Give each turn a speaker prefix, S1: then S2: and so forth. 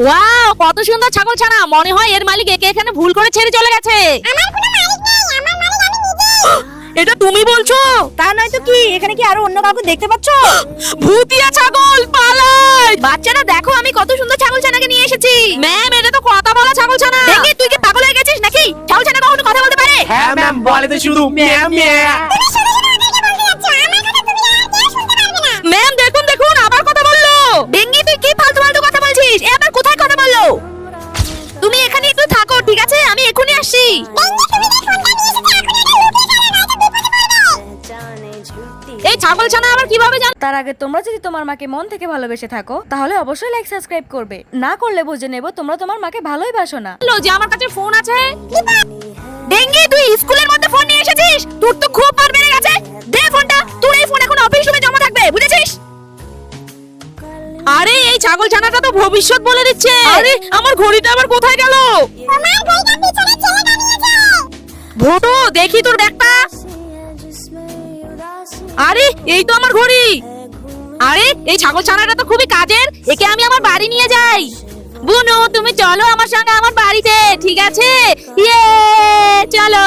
S1: Wow, কত সুন্দর ছাগল ছানা। মনে হয় এর মালিক একে এখানে ভুল করে ছেড়ে চলে গেছে।
S2: আমার কোনো মালিক নেই, আমার মালিক আমি নিজে।
S1: এটা তুমি বলছো?
S3: তা নয় তো কি, এখানে কি আরো অন্য কাউকে দেখতে পাচ্ছ?
S1: ভূতিয়া ছাগল পালাই। বাচ্চারা দেখো, আমি কত সুন্দর ছাগল ছানাকে নিয়ে এসেছি। ম্যাম, এটা তো কথা বলা ছাগল ছানা। দেখি তুই কি পাগল হয়ে গেছিস নাকি? ছাগল ছানা কখনো কথা বলতে পারে?
S4: হ্যাঁ ম্যাম, বলে তো শুধু ম্যাম ম্যাম।
S2: তুমি শুধু শুধু ওদেরকে বলতে যাচ্ছ, আমার কথা তুমি আর কেউ শুনতে পারবে না।
S1: ম্যাম দেখুন দেখুন, আবার কথা বললো। ডেঙ্গি, তুই কি ফালতু ফালতু কথা বলছিস? এ আবার কোথায় কথা বললো? তুমি এখানে একটু থাকো, ঠিক আছে? আমি এখনই আসছি।
S2: ডেঙ্গি, তুমি যে ফোনটা নিয়ে এসেছো, এখন এটা লুকিয়ে ফেলো, নয়তো বিপদে পড়বে।
S1: এই ছাগল ছানা আবার কিভাবে জান?
S3: তার আগে তোমরা যদি তোমার মাকে মন থেকে ভালোবেসে থাকো তাহলে অবশ্যই লাইক সাবস্ক্রাইব করবে, না করলে বুঝে নেব তোমরা তোমার মাকে ভালোই বাসো না।
S1: বললো যে আমার কাছে ফোন আছে। ডেঙ্গি, তুই স্কুলের মধ্যে ফোন নিয়ে এসেছিস? তোর তো খুব পার বেড়ে গেছে। দে ফোনটা। তোর এই ফোন এখন অফিস রুমে জমা থাকবে, বুঝেছিস? আরে এই ছাগল ছানাটা তো ভবিষ্যৎ বলে দিচ্ছে। আরে আমার ঘড়িটা আবার কোথায় গেল?
S2: তোমার বইটা পিছনে ছেলে দাঁড়িয়েছে।
S1: ভোটো, দেখি তোর ব্যাগটা। আরে এই তো আমার ঘড়ি। আরে এই ছাগল ছানাটা তো খুবই কাজের, একে আমি আমার বাড়ি নিয়ে যাই। বুনু, তুমি চলো আমার সঙ্গে আমার বাড়িতে, ঠিক আছে? ইয়ে, চলো।